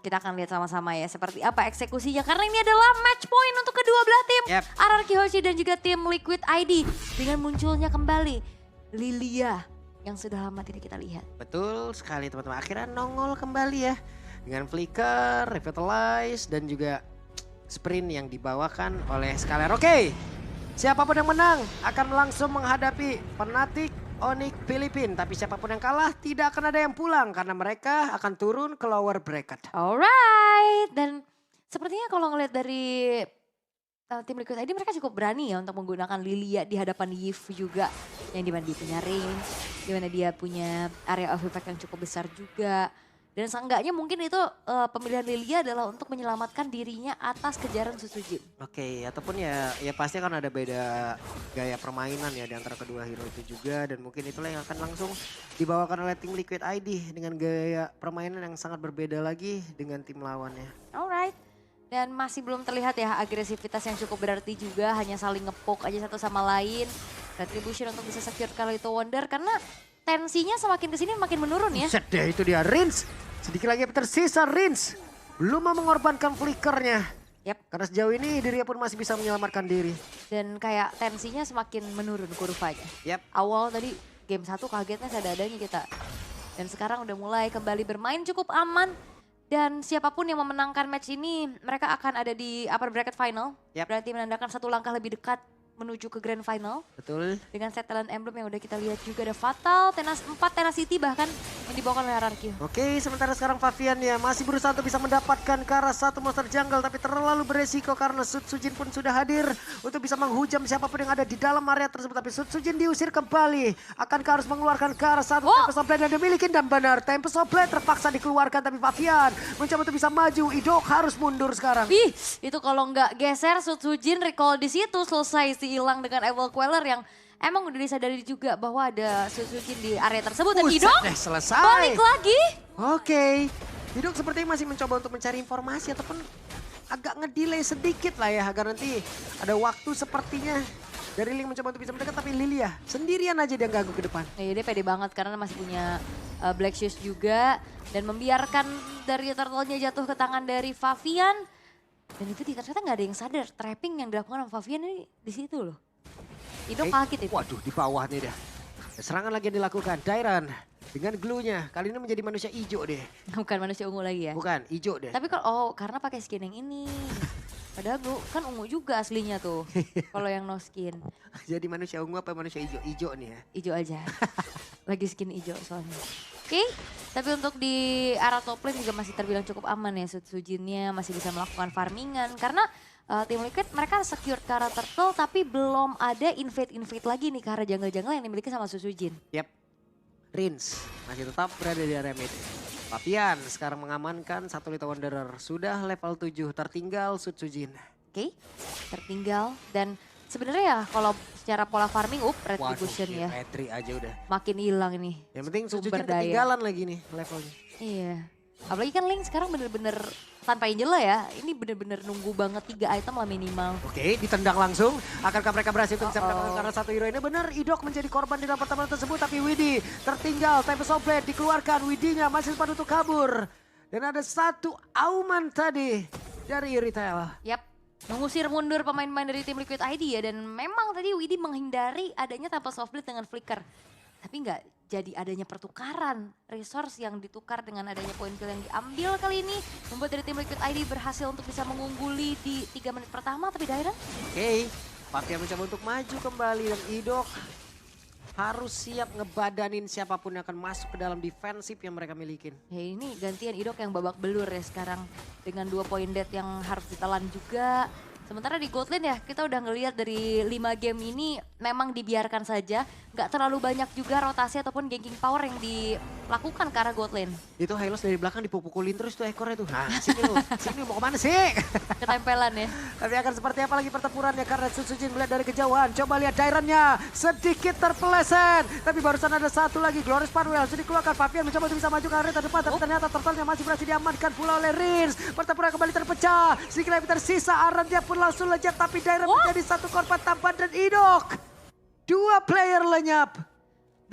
Kita akan lihat sama-sama ya seperti apa eksekusinya. Karena ini adalah match point untuk kedua belah tim. Yep. RRQ Hoshi dan juga tim Liquid ID. Dengan munculnya kembali Lilia yang sudah lama tidak kita lihat. Betul sekali teman-teman. Akhirnya nongol kembali ya. Dengan flicker, revitalize dan juga sprint yang dibawakan oleh Scalar. Oke, siapapun yang menang akan langsung menghadapi Fnatic Onyx Filipin. Tapi siapapun yang kalah tidak akan ada yang pulang karena mereka akan turun ke lower bracket. Alright, dan sepertinya kalau ngelihat dari tim Liquid ID mereka cukup berani ya untuk menggunakan Lilia di hadapan Yif juga. Yang dimana dia punya range, dimana dia punya area of effect yang cukup besar juga. Dan seenggaknya mungkin itu pemilihan Lilia adalah untuk menyelamatkan dirinya atas kejaran Susujin. Oke, ataupun ya pasti akan ada beda gaya permainan ya di antara kedua hero itu juga. Dan mungkin itulah yang akan langsung dibawakan oleh tim Liquid ID dengan gaya permainan yang sangat berbeda lagi dengan tim lawannya. Alright. Dan masih belum terlihat ya agresivitas yang cukup berarti juga. Hanya saling ngepoke aja satu sama lain. Retribution untuk bisa secure kalau itu Wonder. Karena tensinya semakin kesini makin menurun ya. Buset deh, itu dia Rins. Sedikit lagi tersisa Rins. Belum mau mengorbankan flickernya. Yap. Karena sejauh ini dirinya pun masih bisa menyelamatkan diri. Dan kayak tensinya semakin menurun kurvanya. Yap. Awal tadi game 1 kagetnya sadadanya kita. Dan sekarang udah mulai kembali bermain cukup aman. Dan siapapun yang memenangkan match ini mereka akan ada di upper bracket final. Yap. Berarti menandakan satu langkah lebih dekat menuju ke grand final. Betul. Dengan set talent emblem yang udah kita lihat juga ada Fatal, 4 Tenacity bahkan yang dibawakan oleh RRQ. Oke, sementara sekarang Favian ya masih berusaha untuk bisa mendapatkan ke arah satu monster jungle. Tapi terlalu beresiko karena Sujin pun sudah hadir untuk bisa menghujam siapapun yang ada di dalam area tersebut. Tapi Sujin diusir kembali. Akankah harus mengeluarkan ke arah satu Tempest of Blade yang dimiliki? Dan benar, Tempest of Blade terpaksa dikeluarkan. Tapi Favian mencoba untuk bisa maju. Idok harus mundur sekarang. Ih, itu kalau nggak geser Sujin recall di situ selesai si hilang dengan Evil Queller yang emang udah disadari juga bahwa ada Sujin di area tersebut. Dan Buset Idok deh, selesai. balik lagi. Oke, Idok sepertinya masih mencoba untuk mencari informasi ataupun agak ngedelay sedikit lah ya agar nanti ada waktu sepertinya dari Link mencoba untuk bisa mendekat tapi Lilia sendirian aja dia ganggu ke depan. Iya, dia pede banget karena masih punya Black Shoes juga dan membiarkan dari turtle-nya jatuh ke tangan dari Favian. Dan itu ternyata nggak ada yang sadar trapping yang dilakukan sama Favian ini di situ loh. Idok kaget itu. Waduh, di bawah nih dah. Serangan lagi yang dilakukan Dairan dengan glue-nya. Kali ini menjadi manusia hijau deh. Bukan manusia ungu lagi ya. Bukan, hijau deh. Tapi kalau karena pakai skin yang ini. Padahal kan ungu juga aslinya tuh. Kalau yang no skin. Jadi manusia ungu apa manusia hijau? Hijau nih ya. Hijau aja. Lagi skin hijau soalnya. Oke, tapi untuk di arah top lane juga masih terbilang cukup aman ya. Sujinnya masih bisa melakukan farmingan. Karena tim Liquid mereka secure ke arah turtle tapi belum ada invade lagi nih ke arah jungle-jungle yang dimiliki sama Sujin. Yap, Rins masih tetap berada di area mid. Favian sekarang mengamankan satu Little Wanderer. Sudah level 7, tertinggal Sujin. Oke, tertinggal dan sebenarnya ya kalau secara pola farming retribution ya. Retri aja udah. Makin hilang ini. Yang penting Sujin sumber daya. ketinggalan lagi nih levelnya. Iya. Apalagi kan Link sekarang bener-bener tanpa Angela ya. Ini bener-bener nunggu banget 3 item lah minimal. Oke, ditendang langsung. Akankah mereka berhasil untuk bisa mendapatkan karena satu hero ini? Benar, Idok menjadi korban di dalam pertarungan tersebut. Tapi Widi tertinggal. Tempest of Blade dikeluarkan. Widinya masih sempat untuk kabur. Dan ada satu auman tadi dari Retail. Yap. Mengusir mundur pemain-pemain dari tim Liquid ID ya. Dan memang tadi Widi menghindari adanya Tempest of Blade dengan flicker. Tapi nggak jadi adanya pertukaran resource yang ditukar dengan adanya poin kill yang diambil kali ini. Membuat dari tim Liquid ID berhasil untuk bisa mengungguli di 3 menit pertama. Tapi Dairan? Oke, Favian mencoba untuk maju kembali dan Idok harus siap ngebadanin siapapun yang akan masuk ke dalam defensif yang mereka milikin. Ya ini gantian Idok yang babak belur ya sekarang. Dengan 2 poin dead yang harus ditelan juga. Sementara di Gold Lane ya kita udah ngelihat dari 5 game ini memang dibiarkan saja. Gak terlalu banyak juga rotasi ataupun ganking power yang dilakukan ke arah Gold Lane. Itu Hylos dari belakang dipukulin terus tuh ekornya tuh. Nah sini lu, sini mau kemana sih? Ketempelan ya. Tapi akan seperti apa lagi pertempurannya karena Sujin melihat dari kejauhan. Coba lihat Dairannya sedikit terpeleset. Tapi barusan ada satu lagi Glorious Panwell sudah dikeluarkan. Favian mencoba untuk bisa maju ke area terdepan. Tapi ternyata turtle-nya masih berhasil diamankan pula oleh Rins. Pertempuran kembali terpecah. Sedikit lagi tersisa. Aran dia pun langsung lenyap. Tapi Dairan menjadi satu korban tambahan dan Idok. 2 player lenyap.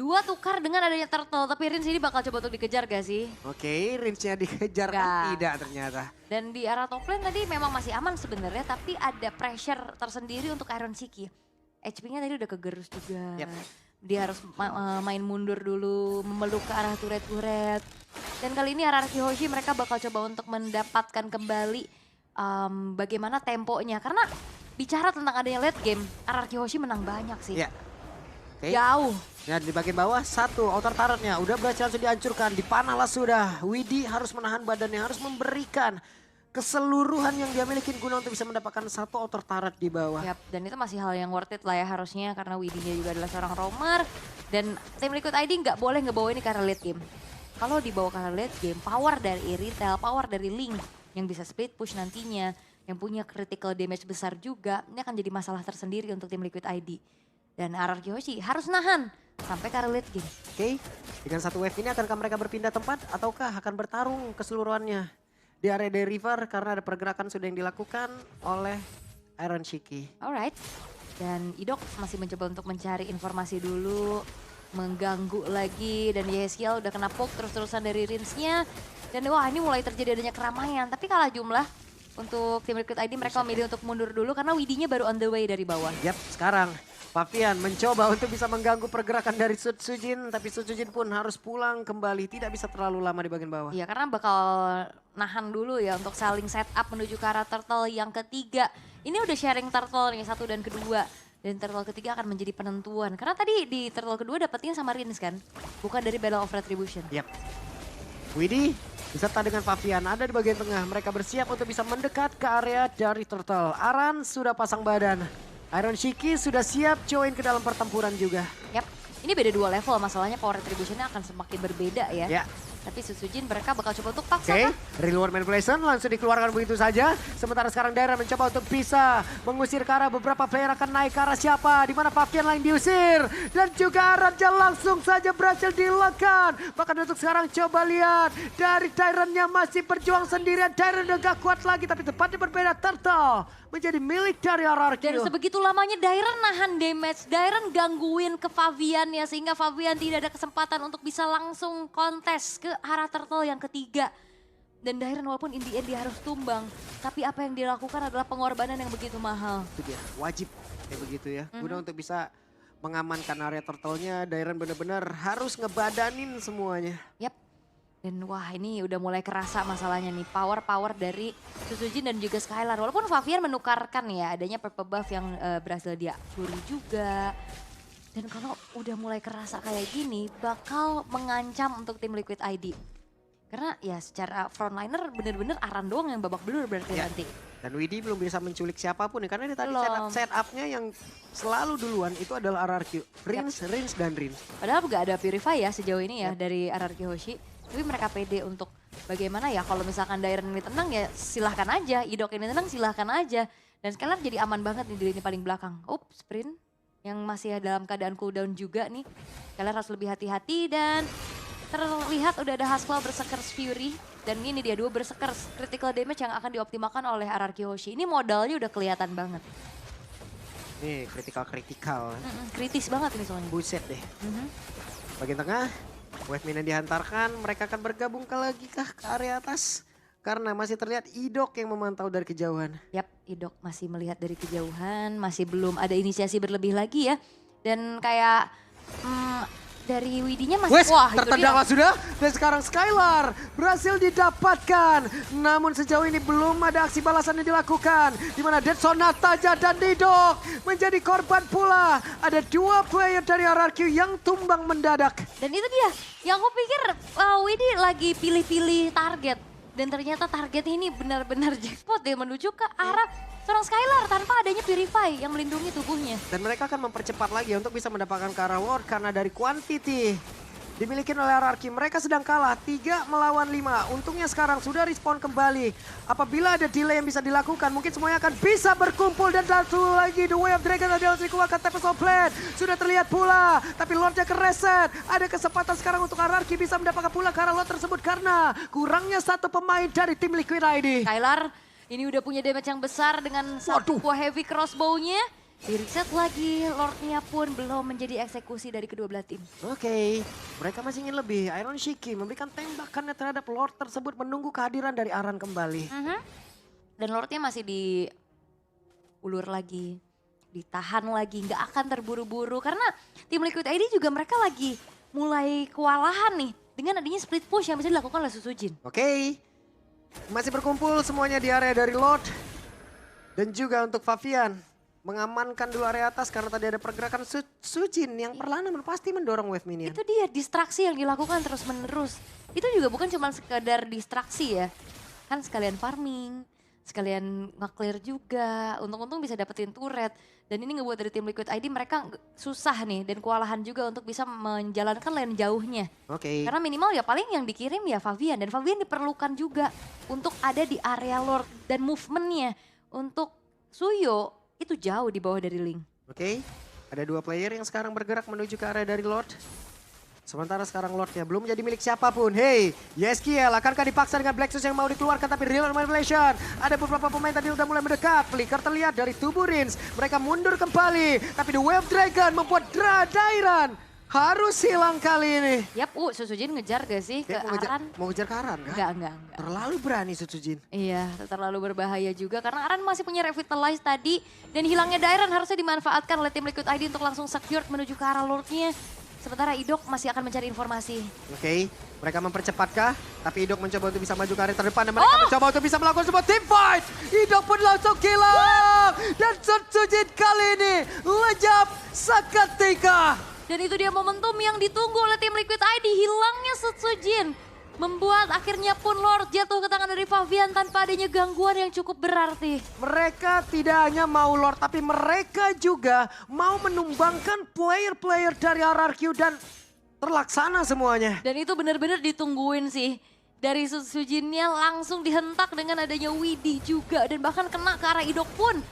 Dua tukar dengan adanya turtle, tapi Rins ini bakal coba untuk dikejar gak sih? Oke, range-nya dikejar kan Nggak. tidak ternyata. Dan di arah top lane tadi memang masih aman sebenarnya, tapi ada pressure tersendiri untuk Iron Shiki. HP-nya tadi udah kegerus juga. Yep. Dia harus main mundur dulu, memeluk ke arah turret-turret. Dan kali ini RRQ Hoshi mereka bakal coba untuk mendapatkan kembali bagaimana temponya. Karena bicara tentang adanya late game, RRQ Hoshi menang banyak sih. Ya. Oke. Jauh. Ya di bagian bawah satu outer turretnya udah berhasil langsung dihancurkan. Dipanah lah sudah. Widi harus menahan badannya, harus memberikan keseluruhan yang dia miliki guna untuk bisa mendapatkan satu outer turret di bawah. Yap, dan itu masih hal yang worth it lah ya harusnya karena Widinya juga adalah seorang roamer. Dan tim Liquid ID nggak boleh ngebawa ini karena late game. Kalau dibawa karena late game, power dari Retail, power dari Link yang bisa split push nantinya, yang punya critical damage besar juga, ini akan jadi masalah tersendiri untuk tim Liquid ID. Dan RRQ Hoshi harus nahan sampai ke arah late game. Oke, dengan satu wave ini akankah mereka berpindah tempat ataukah akan bertarung keseluruhannya di area dari river karena ada pergerakan sudah yang dilakukan oleh Iron Shiki. Alright, dan Idok masih mencoba untuk mencari informasi dulu, mengganggu lagi, dan Yeskiel udah kena poke terus-terusan dari Rins-nya. Dan wah ini mulai terjadi adanya keramaian, tapi kalah jumlah untuk tim Liquid ID mereka memilih untuk mundur dulu karena Widinya baru on the way dari bawah. Yap, sekarang Favian mencoba untuk bisa mengganggu pergerakan dari Sutsujin, tapi Sutsujin pun harus pulang kembali, tidak bisa terlalu lama di bagian bawah. Iya karena bakal nahan dulu ya untuk saling setup menuju ke arah turtle yang ketiga. Ini udah sharing turtle nih satu dan kedua. Dan turtle ketiga akan menjadi penentuan. Karena tadi di turtle kedua dapetin sama Rins kan, bukan dari Battle of Retribution. Yap. Widi beserta dengan Favian ada di bagian tengah. Mereka bersiap untuk bisa mendekat ke area dari turtle. Aran sudah pasang badan. Iron Shiki sudah siap join ke dalam pertempuran juga. Yap, ini beda dua level, masalahnya power retributionnya akan semakin berbeda ya. Ya. Tapi Sutsujin mereka bakal coba untuk paksa Oke, kan? Real War Manipulation langsung dikeluarkan begitu saja. Sementara sekarang Dairon mencoba untuk bisa mengusir ke arah beberapa player akan naik ke arah siapa. Di mana Favian lain diusir. Dan juga Aranja langsung saja berhasil dilakukan. Bahkan untuk sekarang coba lihat. Dari Daironnya masih berjuang sendirian. Dairon udah gak kuat lagi tapi tepatnya berbeda. Turtle menjadi milik dari RRQ. Dan sebegitu lamanya Dairon nahan damage, Dairon gangguin ke Favian ya. Sehingga Favian tidak ada kesempatan untuk bisa langsung kontes ke arah turtle yang ketiga. Dan Dairon walaupun in the end dia harus tumbang. Tapi apa yang dilakukan adalah pengorbanan yang begitu mahal. Itu dia, wajib kayak begitu ya. Guna untuk bisa mengamankan area turtle-nya, Dairon benar-benar harus ngebadanin semuanya. Yap. Dan wah ini udah mulai kerasa masalahnya nih. Power dari Sutsujin dan juga Skylar. Walaupun Favian menukarkan ya adanya purple buff yang berhasil dia curi juga. Dan kalau udah mulai kerasa kayak gini bakal mengancam untuk tim Liquid ID. Karena ya secara frontliner bener-bener Aran doang yang babak belur berarti Ya. nanti. Dan Widi belum bisa menculik siapapun ya. Karena ini tadi Belum. setup-nya yang selalu duluan itu adalah RRQ. Rins, dan Rins. Padahal gak ada Purify ya sejauh ini ya dari RRQ Hoshi. Tapi mereka pede untuk bagaimana ya kalau misalkan Dairon ini tenang ya silahkan aja. Idok ini tenang silahkan aja. Dan Skylar jadi aman banget nih di lini paling belakang. Sprint yang masih dalam keadaan cooldown juga nih. Skylar harus lebih hati-hati dan terlihat udah ada Haskell Berserker's Fury. Dan ini dia dua Berserker's critical damage yang akan dioptimalkan oleh RRQ Hoshi. Ini modalnya udah kelihatan banget. Nih kritikal. Kritis banget ini soalnya. Buset deh. Bagian tengah. Wave Mina dihantarkan, mereka akan bergabung ke area atas. Karena masih terlihat Idok yang memantau dari kejauhan. Yap, Idok masih melihat dari kejauhan, masih belum ada inisiasi berlebih lagi ya. Dan kayak dari Widinya masih, Wes, wah itu dia. tertendanglah sudah. Dan sekarang Skylar berhasil didapatkan. Namun sejauh ini belum ada aksi balasan yang dilakukan. Di mana Dead Sonata dan Idok menjadi korban pula. Ada dua player dari RRQ yang tumbang mendadak. Dan itu dia, yang aku pikir Widi lagi pilih-pilih target. Dan ternyata target ini benar-benar jackpot dia menuju ke arah seorang Skylar tanpa adanya Purify yang melindungi tubuhnya. Dan mereka akan mempercepat lagi untuk bisa mendapatkan ke arah Ward karena dari quantity dimiliki oleh RRQ. Mereka sedang kalah 3 melawan 5. Untungnya sekarang sudah respon kembali. Apabila ada delay yang bisa dilakukan, mungkin semuanya akan bisa berkumpul. Dan satu lagi The Way of Dragon tadi harus dikeluarkan. Tempest of Blade sudah terlihat pula. Tapi Lordnya kereset. Ada kesempatan sekarang untuk RRQ bisa mendapatkan pula ke arah Lord tersebut. Karena kurangnya satu pemain dari tim Liquid ID. Skylar ini udah punya damage yang besar dengan satu buah heavy crossbow-nya. Di reset lagi, Lordnya pun belum menjadi eksekusi dari kedua belah tim. Oke, mereka masih ingin lebih. Iron Shiki memberikan tembakannya terhadap Lord tersebut menunggu kehadiran dari Aran kembali. Dan Lordnya masih diulur lagi, ditahan lagi, nggak akan terburu-buru. Karena tim Liquid ID juga mereka lagi mulai kewalahan nih. Dengan adanya split push yang bisa dilakukan oleh Susujin. Oke, masih berkumpul semuanya di area dari Lord. Dan juga untuk Favian. Mengamankan dulu area atas karena tadi ada pergerakan Sujin yang perlahan pasti mendorong wave minion. Itu dia distraksi yang dilakukan terus menerus. Itu juga bukan cuma sekedar distraksi ya. Kan sekalian farming, sekalian nge-clear juga. Untung-untung bisa dapetin turret. Dan ini ngebuat dari tim Liquid ID mereka susah nih dan kewalahan juga untuk bisa menjalankan lane jauhnya. Oke. Karena minimal ya paling yang dikirim ya Favian. Dan Favian diperlukan juga untuk ada di area Lord dan movementnya. Untuk Suyo itu jauh di bawah dari Ling. Oke, ada dua player yang sekarang bergerak menuju ke area dari Lord. Sementara sekarang Lordnya belum menjadi milik siapapun. Hey, Yeskiel akankah dipaksa dengan Black Shoes yang mau dikeluarkan tapi real manipulation. Ada beberapa pemain tadi udah mulai mendekat. Flicker terlihat dari tubuh Rins. Mereka mundur kembali. Tapi The Wave Dragon membuat Dairan harus hilang kali ini. Yap, Susujin ngejar gak sih ke Aran? Mau ngejar ke Aran kan? Enggak. Terlalu berani Susujin. Iya, terlalu berbahaya juga karena Aran masih punya revitalize tadi. Dan hilangnya Dairan harusnya dimanfaatkan oleh tim Liquid ID untuk langsung secure menuju ke arah Lordnya. Sementara Idok masih akan mencari informasi. Oke, mereka mempercepatkah? Tapi Idok mencoba untuk bisa maju ke area terdepan dan mereka mencoba untuk bisa melakukan sebuah team fight. Idok pun langsung hilang. Dan Susujin kali ini lejap seketika. Dan itu dia momentum yang ditunggu oleh tim Liquid ID. Hilangnya Susujin membuat akhirnya pun Lord jatuh ke tangan dari Favian tanpa adanya gangguan yang cukup berarti. Mereka tidak hanya mau Lord, tapi mereka juga mau menumbangkan player-player dari RRQ dan terlaksana semuanya. Dan itu benar-benar ditungguin sih. Dari Susujinnya langsung dihentak dengan adanya Widi juga. Dan bahkan kena ke arah Idok pun.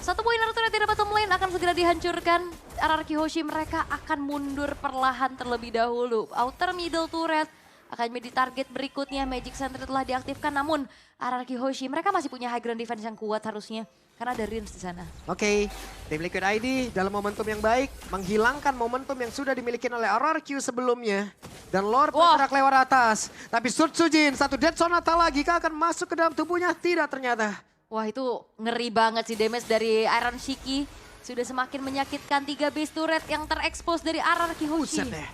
Satu poin turret tidak bottom lane akan segera dihancurkan. RRQ Hoshi mereka akan mundur perlahan terlebih dahulu. Outer middle turret akan menjadi target berikutnya. Magic Sentry telah diaktifkan namun RRQ Hoshi mereka masih punya high ground defense yang kuat harusnya. Karena ada Rins di sana. Oke, tim Liquid ID dalam momentum yang baik menghilangkan momentum yang sudah dimiliki oleh RRQ sebelumnya. Dan Lord bergerak lewat atas. Tapi Susujin satu Dead Sonata lagi akan masuk ke dalam tubuhnya? Tidak ternyata. Wah itu ngeri banget sih damage dari Iron Shiki. Sudah semakin menyakitkan 3 base turret yang terekspos dari RRQ Hoshi. Buset deh.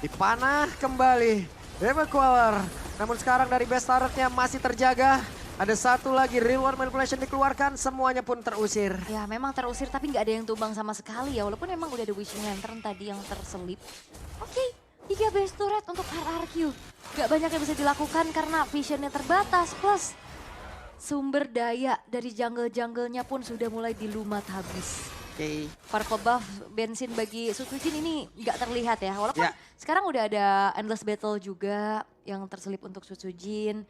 Dipanah kembali. Evacualer. Namun sekarang dari base turretnya masih terjaga. Ada satu lagi real world manipulation dikeluarkan. Semuanya pun terusir. Ya memang terusir tapi nggak ada yang tumbang sama sekali ya. Walaupun memang udah ada wishing lantern tadi yang terselip. Oke, 3 base turret untuk RRQ. Gak banyak yang bisa dilakukan karena visionnya terbatas. Plus sumber daya dari jungle-junglenya pun sudah mulai dilumat habis. Oke. Purple buff bensin bagi Susujin ini nggak terlihat ya. Walaupun sekarang udah ada endless battle juga yang terselip untuk Susujin.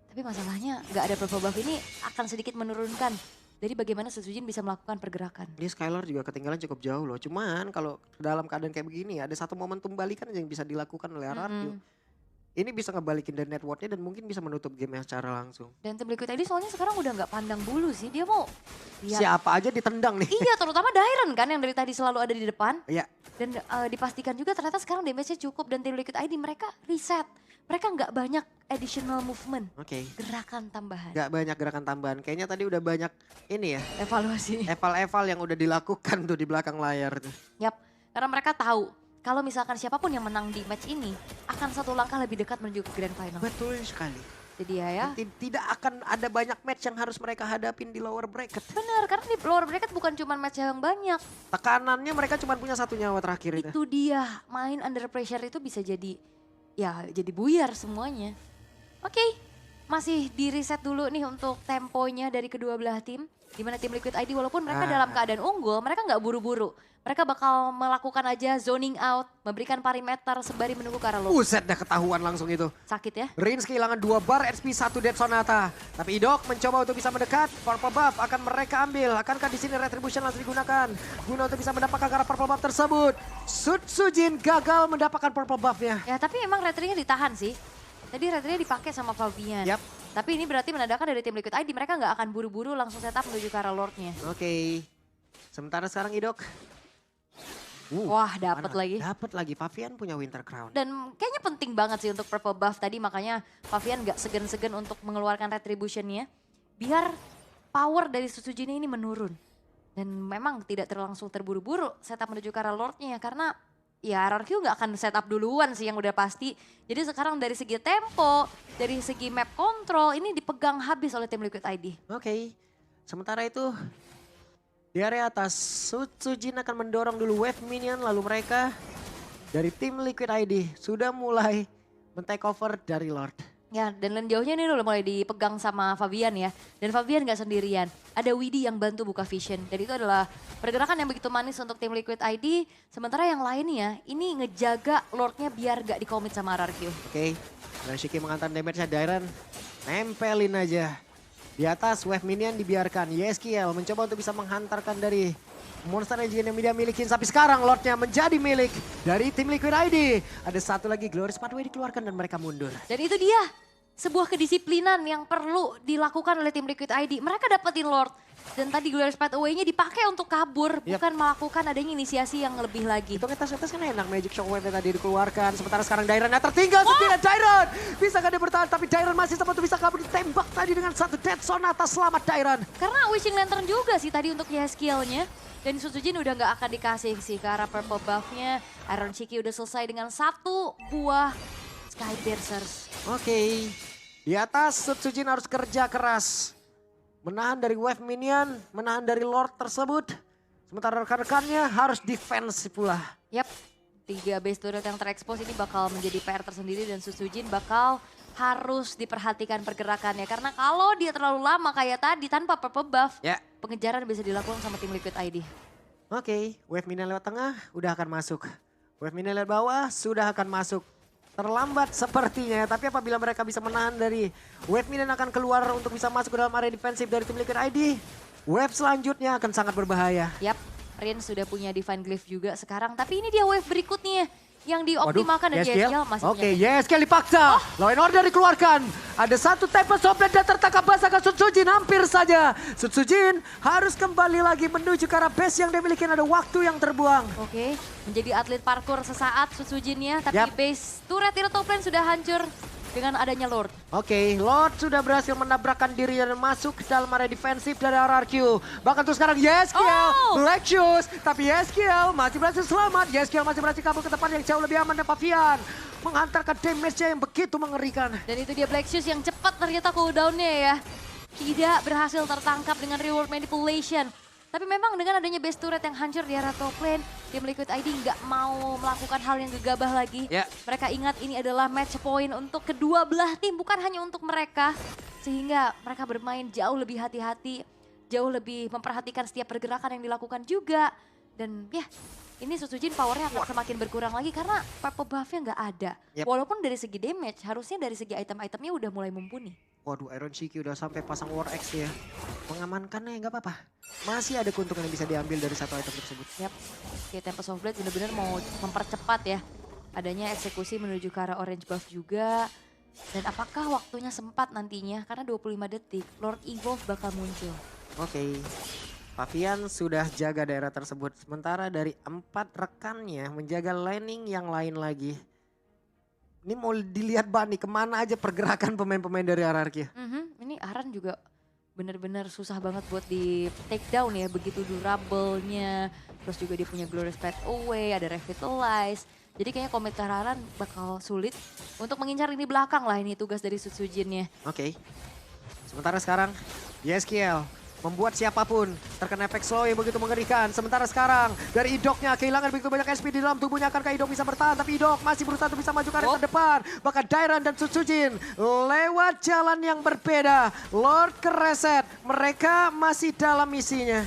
Tapi masalahnya nggak ada purple buff ini akan sedikit menurunkan dari bagaimana Susujin bisa melakukan pergerakan. Dia Skylar juga ketinggalan cukup jauh loh. Cuman kalau dalam keadaan kayak begini ada satu momentum balikan yang bisa dilakukan oleh RRQ. Ini bisa ngebalikin dari networknya dan mungkin bisa menutup game secara langsung. Dan tim Liquid ID soalnya sekarang udah nggak pandang bulu sih. Dia mau siapa aja ditendang nih. Iya, terutama Dairan kan yang dari tadi selalu ada di depan. Iya. Dan dipastikan juga ternyata sekarang damage-nya cukup dan tim Liquid ID mereka reset. Mereka nggak banyak additional movement. Oke. Gerakan tambahan. Nggak banyak gerakan tambahan. Kayaknya tadi udah banyak ini ya. Evaluasi. Eval-eval yang udah dilakukan tuh di belakang layar tuh. Yap, karena mereka tahu kalau misalkan siapapun yang menang di match ini akan satu langkah lebih dekat menuju ke grand final. Betul sekali. Jadi ya. Tidak akan ada banyak match yang harus mereka hadapin di lower bracket. Benar, karena di lower bracket bukan cuma match yang banyak. Tekanannya mereka cuma punya satu nyawa terakhir itu. Itu dia, main under pressure itu bisa jadi jadi buyar semuanya. Oke, masih di reset dulu nih untuk temponya dari kedua belah tim. Dimana tim Liquid ID walaupun mereka dalam keadaan unggul, mereka nggak buru-buru. Mereka bakal melakukan aja zoning out, memberikan perimeter sembari menunggu ke arah low. Buset dah ketahuan langsung itu. Sakit ya. Rins kehilangan 2 bar HP 1 Dead Sonata. Tapi Idok mencoba untuk bisa mendekat. Purple buff akan mereka ambil. Akankah di sini Retribution langsung digunakan guna untuk bisa mendapatkan arah purple buff tersebut. Susujin gagal mendapatkan purple buffnya. Ya tapi emang retrinya ditahan sih. Tadi retrinya dipakai sama Favian. Yap. Tapi ini berarti menandakan dari tim Liquid ID mereka nggak akan buru-buru langsung setup menuju ke arah Lordnya. Oke. Sementara sekarang Idok. Wah, dapat lagi. Dapat lagi. Pavian punya Winter Crown. Dan kayaknya penting banget sih untuk purple buff tadi, makanya Pavian gak segan-segan untuk mengeluarkan retributionnya. Biar power dari Susujin ini menurun. Dan memang tidak terlangsung terburu-buru setup menuju ke arah Lordnya, karena ya RRQ gak akan setup duluan sih yang udah pasti. Jadi sekarang dari segi tempo, dari segi map control, ini dipegang habis oleh tim Liquid ID. Oke. Sementara itu di area atas, Susujin akan mendorong dulu wave minion, lalu mereka dari tim Liquid ID sudah mulai men-take over dari Lord. Ya, dan jauhnya ini udah mulai dipegang sama Fabian ya. Dan Fabian gak sendirian, ada Widi yang bantu buka vision. Dan itu adalah pergerakan yang begitu manis untuk tim Liquid ID. Sementara yang lainnya, ini ngejaga Lordnya biar gak dikomit sama RRQ. Oke, Rashiki mengantar damage-nya Dairon, nempelin aja. Di atas wave minion dibiarkan, Yeskiel mencoba untuk bisa menghantarkan dari monster engine yang dia milikin. Tapi sekarang Lordnya menjadi milik dari tim Liquid ID. Ada satu lagi Glorious Pathway dikeluarkan dan mereka mundur. Dan itu dia, sebuah kedisiplinan yang perlu dilakukan oleh tim Liquid ID. Mereka dapetin Lord. Dan tadi Glorious Pathway-nya dipakai untuk kabur, bukan melakukan adanya inisiasi yang lebih lagi. Itu ngetes-ngetes kan enak, Magic Shockwave yang tadi dikeluarkan. Sementara sekarang Dairon yang tertinggal sendirian. Dairon bisa gak dia bertahan, tapi Dairon masih sempat bisa kabur, ditembak tadi dengan satu dead zone atas. Selamat Dairon. Karena Wishing Lantern juga sih tadi untuk Yeskiel-nya. Dan Susujin udah gak akan dikasih sih ke arah purple buff-nya. Iron Shiki udah selesai dengan satu buah Sky Piercers. Oke, di atas Susujin harus kerja keras. Menahan dari wave minion, menahan dari Lord tersebut. Sementara rekan-rekannya harus defense pula. Yap, 3 base turret yang terekspos ini bakal menjadi PR tersendiri dan Susujin bakal harus diperhatikan pergerakannya. Karena kalau dia terlalu lama kayak tadi tanpa purple buff, pengejaran bisa dilakukan sama tim Liquid ID. Oke, wave minion lewat tengah udah akan masuk. Wave minion lewat bawah sudah akan masuk. Terlambat sepertinya, tapi apabila mereka bisa menahan dari wave minion akan keluar untuk bisa masuk ke dalam area defensif dari tim Liquid ID. Wave selanjutnya akan sangat berbahaya. Yap, Rin sudah punya Divine Glyph juga sekarang, tapi ini dia wave berikutnya yang dioptimalkan dan Yeskiel masih Oke, punya. Yeskiel dipaksa. Law and Order dikeluarkan. Ada satu Tempest of Blade dan tertangkap basah ke Susujin hampir saja. Susujin harus kembali lagi menuju ke arah base yang dimiliki, ada waktu yang terbuang. Oke, menjadi atlet parkour sesaat Susujinnya, tapi base turret di top lane sudah hancur dengan adanya Lord. Oke, Lord sudah berhasil menabrakkan dirinya dan masuk ke dalam area defensif dari RRQ. Bahkan tuh sekarang Yeskiel, Black Shoes, tapi Yeskiel masih berhasil selamat. Yeskiel masih berhasil kabur ke depan yang jauh lebih aman dan Pavian menghantarkan damage-nya yang begitu mengerikan. Dan itu dia Black Shoes yang cepat ternyata cooldown-nya ya. Tidak berhasil tertangkap dengan reward manipulation. Tapi memang dengan adanya base turret yang hancur di arah top lane, tim Liquid ID nggak mau melakukan hal yang gegabah lagi. Mereka ingat ini adalah match point untuk kedua belah tim, bukan hanya untuk mereka. Sehingga mereka bermain jauh lebih hati-hati, jauh lebih memperhatikan setiap pergerakan yang dilakukan juga. Dan ya, ini Susujin powernya akan semakin berkurang lagi karena purple buff-nya nggak ada. Walaupun dari segi damage, harusnya dari segi item-itemnya udah mulai mumpuni. Waduh, Iron Shiki udah sampai pasang War X ya. Mengamankannya nggak apa-apa. Masih ada keuntungan yang bisa diambil dari satu item tersebut. Yap, oke, Tempest of Blade benar-benar mau mempercepat ya. Adanya eksekusi menuju ke arah orange buff juga. Dan apakah waktunya sempat nantinya? Karena 25 detik, Lord Evolve bakal muncul. Oke, Pavian sudah jaga daerah tersebut. Sementara dari 4 rekannya menjaga laning yang lain lagi. Ini mau dilihat Bani kemana aja pergerakan pemain-pemain dari RRQ. Ini Aran juga benar-benar susah banget buat di take down ya. Begitu durable-nya. Terus juga dia punya Glorious Pathway, ada Revitalize. Jadi kayaknya komit ke Aran bakal sulit untuk mengincar ini belakang lah, ini tugas dari Susujinnya. Oke. Sementara sekarang Yeskiel membuat siapapun terkena efek slow yang begitu mengerikan. Sementara sekarang dari Idoknya kehilangan begitu banyak SP di dalam tubuhnya. Akankah Idok bisa bertahan? Tapi Idok masih berusaha untuk bisa maju ke area terdepan. Bahkan Dairon dan Susujin lewat jalan yang berbeda. Lord kereset. Mereka masih dalam misinya.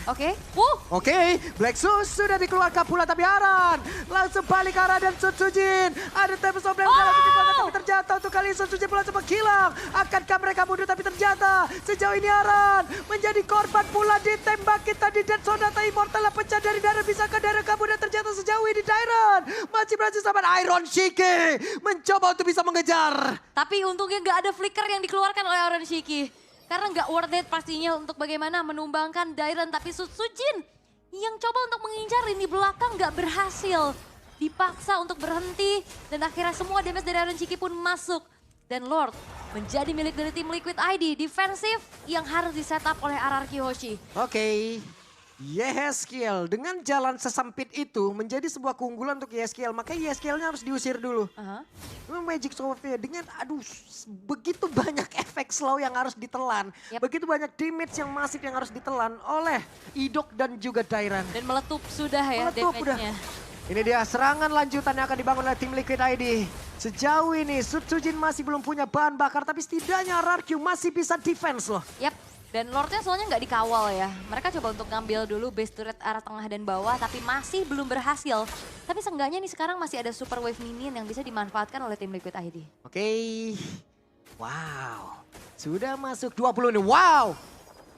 Oke, Black Shoes sudah dikeluarkan pula, tapi Aran langsung balik arah dan Susujin. Ada Tempest of Blade tapi ternyata untuk kali Susujin pula sempat hilang. Akankah mereka mundur? Tapi ternyata sejauh ini Aran menjadi korban pula ditembak kita di dead zone. Atau Immortal pecah dari Dairon, bisa ke Dairon kabur dan ternyata sejauh ini Dairon masih berhasil sama Iron Shiki mencoba untuk bisa mengejar. Tapi untungnya nggak ada flicker yang dikeluarkan oleh Iron Shiki. Karena nggak worth it pastinya untuk bagaimana menumbangkan Dairon. Tapi Susujin yang coba untuk mengincar lini belakang nggak berhasil. Dipaksa untuk berhenti dan akhirnya semua damage dari Iron Shiki pun masuk. Dan Lord menjadi milik dari tim Liquid ID, defensif yang harus disetup oleh RRQ Hoshi. Oke. Yeskiel dengan jalan sesempit itu menjadi sebuah keunggulan untuk Yeskiel. Makanya Yeskielnya harus diusir dulu. Magic Sword-nya dengan begitu banyak efek slow yang harus ditelan. Begitu banyak damage yang masif yang harus ditelan oleh Idok dan juga Dairan. Dan meletup sudah ya damage-nya. Ini dia serangan lanjutan yang akan dibangun oleh tim Liquid ID. Sejauh ini Sutsujin masih belum punya bahan bakar tapi setidaknya RRQ masih bisa defense loh. Yap, dan Lordnya soalnya nggak dikawal ya. Mereka coba untuk ngambil dulu base turret arah tengah dan bawah tapi masih belum berhasil. Tapi seenggaknya nih sekarang masih ada super wave minion yang bisa dimanfaatkan oleh tim Liquid ID. Oke. Wow, sudah masuk 20 nih. Wow,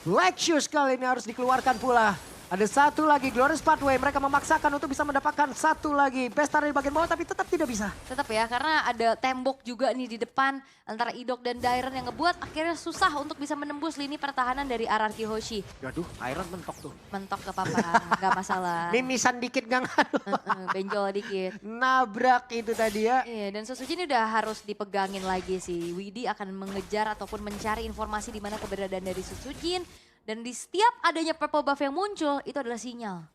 Black Shoes kali ini harus dikeluarkan pula. Ada satu lagi Glorious Pathway, mereka memaksakan untuk bisa mendapatkan satu lagi Bestar di bagian bawah tapi tetap tidak bisa. Tetap ya, karena ada tembok juga nih di depan antara Idok dan Dairan yang ngebuat akhirnya susah untuk bisa menembus lini pertahanan dari RRQ Hoshi. Waduh, Iron mentok tuh. Mentok gak apa-apa, gak masalah. Mimisan dikit gak ngaruh. Benjol dikit. Nabrak itu tadi ya. Iya, dan Sutsujin ini udah harus dipegangin lagi sih. Widi akan mengejar ataupun mencari informasi di mana keberadaan dari Sutsujin. Dan di setiap adanya purple buff yang muncul, itu adalah sinyal.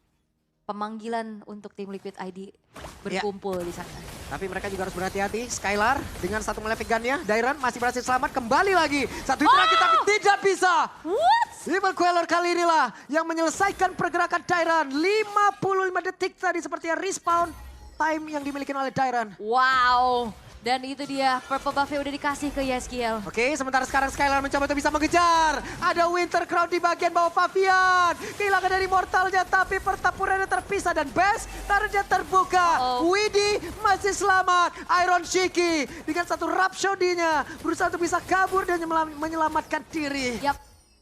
Pemanggilan untuk tim Liquid ID berkumpul di sana. Tapi mereka juga harus berhati-hati. Skylar dengan satu melepik gunnya. Dairan masih berhasil selamat, kembali lagi. Satu hit lagi tapi tidak bisa. What? Evil Queller kali inilah yang menyelesaikan pergerakan Dairan. 55 detik tadi sepertinya respawn time yang dimiliki oleh Dairan. Wow. Dan itu dia, purple buff-nya udah dikasih ke Yeskiel. Oke, sementara sekarang Skylar mencoba untuk bisa mengejar. Ada Winter Crown di bagian bawah Fabian. Kehilangan dari mortalnya, tapi pertempurannya terpisah dan best targetnya terbuka. Widi masih selamat. Iron Shiki dengan satu Rhapsody-nya berusaha untuk bisa kabur dan menyelamatkan diri. Yap,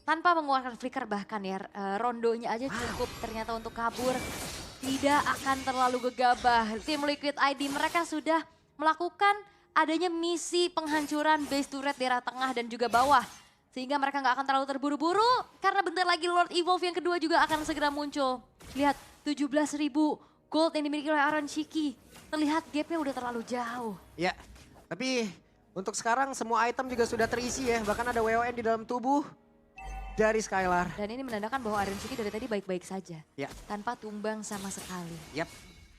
tanpa mengeluarkan flicker bahkan ya, rondonya aja cukup ternyata untuk kabur. Tidak akan terlalu gegabah. Tim Liquid ID mereka sudah melakukan adanya misi penghancuran base turret daerah tengah dan juga bawah. Sehingga mereka nggak akan terlalu terburu-buru karena bentar lagi Lord Evolve yang kedua juga akan segera muncul. Lihat 17.000 gold yang dimiliki oleh Iron Shiki. Terlihat gapnya udah terlalu jauh. Ya, tapi untuk sekarang semua item juga sudah terisi ya. Bahkan ada WON di dalam tubuh dari Skylar. Dan ini menandakan bahwa Iron Shiki dari tadi baik-baik saja. Ya. Tanpa tumbang sama sekali. Yap.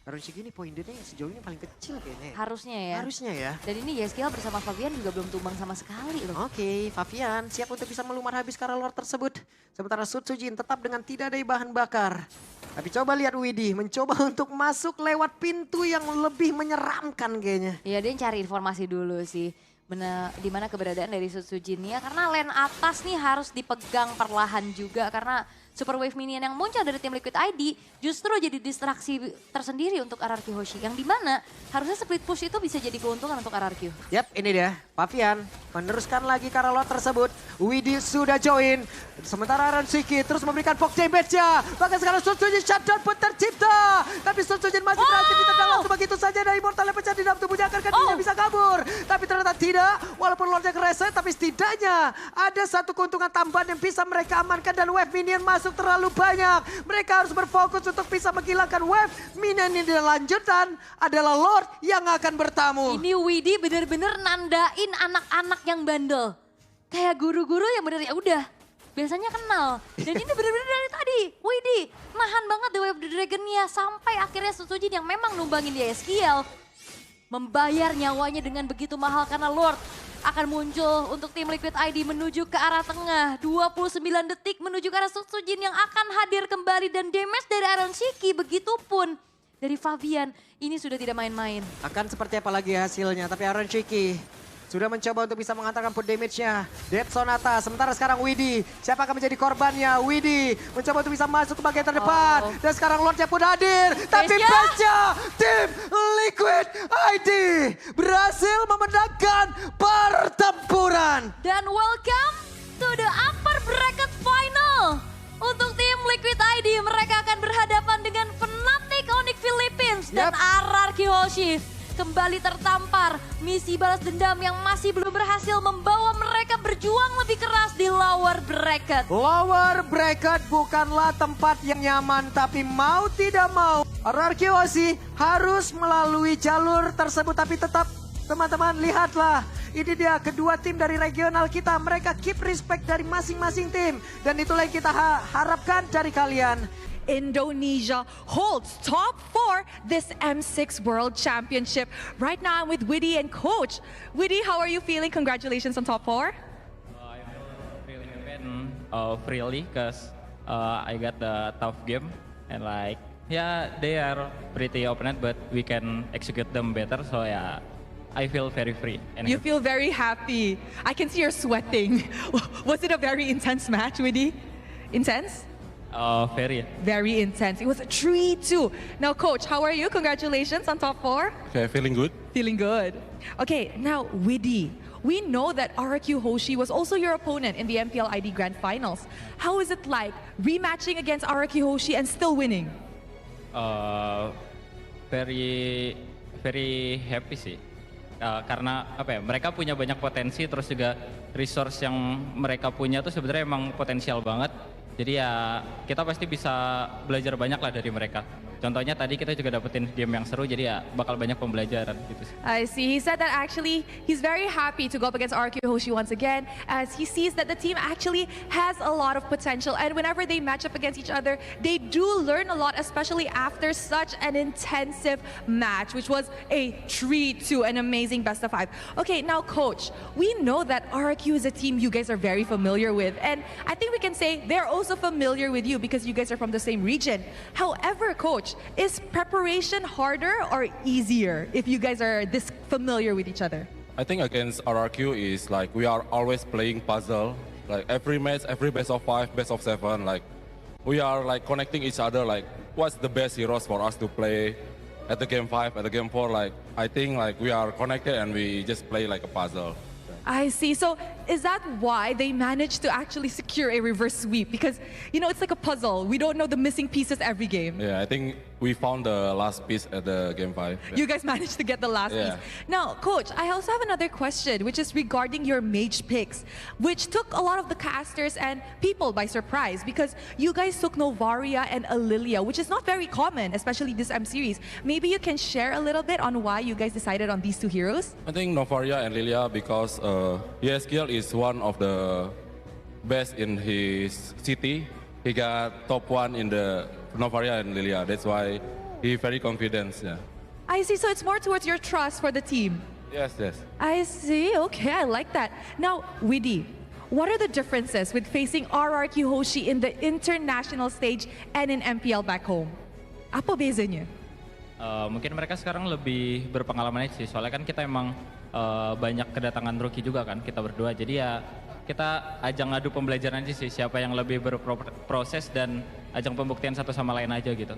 Iron Shiki ini poin dia sejauh ini paling kecil kayaknya. Harusnya ya. Harusnya ya. Dan ini Yeskiel bersama Fabian juga belum tumbang sama sekali loh. Oke, Fabian siap untuk bisa melumar habis karena Lord tersebut. Sementara Sutsujin tetap dengan tidak ada bahan bakar. Tapi coba lihat Widi mencoba untuk masuk lewat pintu yang lebih menyeramkan kayaknya. Iya, dia cari informasi dulu sih. Di mana keberadaan dari Sutsujin ya. Karena lane atas nih harus dipegang perlahan juga karena super wave minion yang muncul dari tim Liquid ID justru jadi distraksi tersendiri untuk RRQ Hoshi. Yang dimana harusnya split push itu bisa jadi keuntungan untuk RRQ. Yap, ini dia. Fabian meneruskan lagi karena lot tersebut. Widi sudah join. Sementara Iron Shiki terus memberikan poke damage-nya. Bahkan sekarang Sutsujin shutdown pun tercipta. Tapi Sutsujin masih beraktivitas dalam begitu saja dari mortal yang pecah di dalam tubuhnya agar dia bisa kabur. Tapi ternyata tidak. Walaupun Lordnya kereset tapi setidaknya ada satu keuntungan tambahan yang bisa mereka amankan dan wave minion masuk terlalu banyak. Mereka harus berfokus untuk bisa menghilangkan wave minion ini dan lanjutan adalah Lord yang akan bertamu. Ini Widi bener-bener nandain anak-anak yang bandel. Kayak guru-guru yang bener ya udah biasanya kenal. Dan ini bener-bener dari tadi Widi nahan banget The Wave the Dragon-nya sampai akhirnya Sutsujin yang memang numbangin dia Yeskiel membayar nyawanya dengan begitu mahal karena Lord akan muncul untuk tim Liquid ID menuju ke arah tengah. 29 detik menuju ke arah Sutsujin yang akan hadir kembali dan damage dari Iron Shiki begitupun dari Fabian. Ini sudah tidak main-main. Akan seperti apa lagi hasilnya, tapi Iron Shiki sudah mencoba untuk bisa mengantarkan put damage-nya. Dead Sonata, sementara sekarang Widi. Siapa akan menjadi korbannya? Widi mencoba untuk bisa masuk ke bagian terdepan. Dan sekarang Lordnya pun hadir. Tapi Best-nya tim Liquid ID berhasil memenangkan pertempuran. Dan welcome to the upper bracket final. Untuk tim Liquid ID mereka akan berhadapan dengan Fnatic Onyx Philippines dan RRQ Hoshi. Kembali tertampar, misi balas dendam yang masih belum berhasil membawa mereka berjuang lebih keras di lower bracket. bracket. Lower bracket bukanlah tempat yang nyaman, tapi mau tidak mau RRQ Aussie harus melalui jalur tersebut. Tapi tetap teman-teman lihatlah, ini dia kedua tim dari regional kita. Mereka keep respect dari masing-masing tim. Dan itulah yang kita harapkan dari kalian. Indonesia holds top 4 this M6 World Championship. Right now I'm with Widdy and Coach. Widdy, how are you feeling? Congratulations on top 4. I feel really happy really because I got the tough game and like yeah they are pretty opponent but we can execute them better, so yeah I feel very free. And You feel very happy. I can see you're sweating. Was it a very intense match, Widdy? Intense? very. Very intense. It was a 3-2. Now, Coach, how are you? Congratulations on top 4. Okay, feeling good. Feeling good. Okay, now, Widdy. We know that RRQ Hoshi was also your opponent in the MPL ID Grand Finals. How is it like rematching against RRQ Hoshi and still winning? Very happy sih. Karena apa ya, mereka punya banyak potensi, terus juga resource yang mereka punya tuh sebenarnya emang potensial banget. Jadi ya kita pasti bisa belajar banyak lah dari mereka. Contohnya tadi kita juga dapetin game yang seru, jadi ya bakal banyak pembelajaran gitu sih. I see. He said that actually he's very happy to go up against RRQ Hoshi once again, as he sees that the team actually has a lot of potential. And whenever they match up against each other, they do learn a lot, especially after such an intensive match, which was a 3-2, an amazing best of 5. Okay, now Coach, we know that RRQ is a team you guys are very familiar with, and I think we can say they're also familiar with you because you guys are from the same region. However, Coach, is preparation harder or easier if you guys are this familiar with each other? I think against RRQ is like we are always playing puzzle. Like every match, every best of 5, best of 7, like we are like connecting each other. Like what's the best heroes for us to play at the game 5, at the game 4? Like I think like we are connected and we just play like a puzzle. I see. So is that why they managed to actually secure a reverse sweep? Because, you know, it's like a puzzle. We don't know the missing pieces every game. Yeah, I think we found the last piece at the game 5. You guys managed to get the last Yeah. piece. Now, Coach, I also have another question, which is regarding your mage picks, which took a lot of the casters and people by surprise because you guys took Novaria and Alilia, which is not very common, especially this M series. Maybe you can share a little bit on why you guys decided on these two heroes? I think Novaria and Lilia because Yeskiel is one of the best in his city. He got top 1 in the Novaria and Lilia. That's why he very confident. Yeah. I see. So it's more towards your trust for the team. Yes, yes. I see. Okay, I like that. Now, Widdy, what are the differences with facing RRQ Hoshi in the international stage and in MPL back home? Apa bezanya? Mungkin mereka sekarang lebih berpengalaman aja sih, soalnya kan kita emang banyak kedatangan rookie juga kan, kita berdua. Jadi ya kita ajang adu pembelajaran aja sih, siapa yang lebih berproses dan ajang pembuktian satu sama lain aja gitu.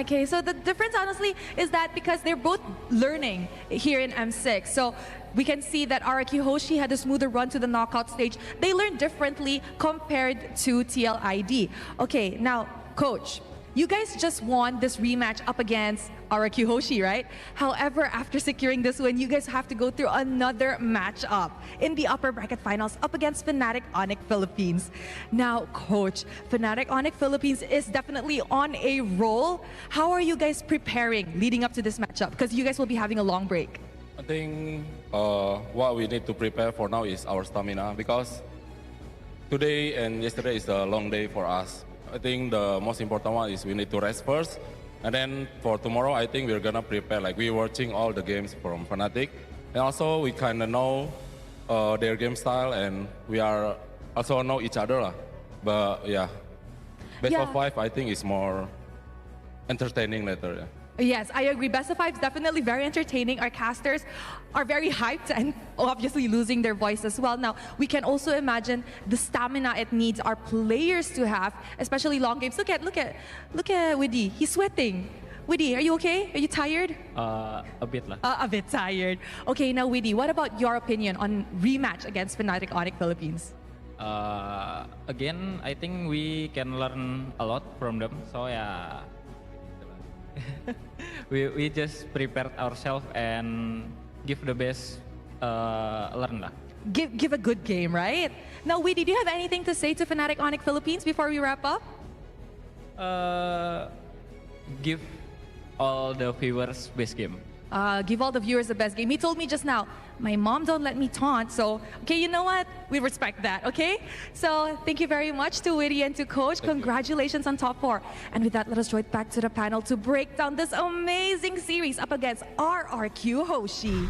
Okay, so the difference honestly is that because they're both learning here in M6, so we can see that RRQ Hoshi had a smoother run to the knockout stage. They learn differently compared to TLID. Okay, now, Coach, you guys just won this rematch up against RRQ Hoshi, right? However, after securing this win, you guys have to go through another matchup in the upper bracket finals up against Fnatic Onyx Philippines. Now, Coach, Fnatic Onyx Philippines is definitely on a roll. How are you guys preparing leading up to this matchup? Because you guys will be having a long break. I think what we need to prepare for now is our stamina because today and yesterday is a long day for us. I think the most important one is we need to rest first. And then for tomorrow, I think we're gonna prepare, like we're watching all the games from Fnatic. And also we kinda know their game style and we are also know each other lah. But yeah, best of 5 I think is more entertaining later. Yeah. Yes, I agree. Best of 5 is definitely very entertaining. Our casters are very hyped and obviously losing their voice as well. Now, we can also imagine the stamina it needs our players to have, especially long games. Look at Widdy. He's sweating. Widdy, are you okay? Are you tired? A bit lah. A bit tired. Okay, now Widdy, what about your opinion on rematch against Fnatic Onyx Philippines? Again, I think we can learn a lot from them. So yeah, we just prepared ourselves and give the best learn lah. give a good game, right? Now, Witty, do you have anything to say to Fnatic Onyx Philippines before we wrap up? Give all the viewers best game. Give all the viewers the best game. He told me just now, my mom don't let me taunt, so, okay, you know what? We respect that, okay? So, thank you very much to Witty and to Coach. Congratulations on top 4. And with that, let us join back to the panel to break down this amazing series up against RRQ Hoshi.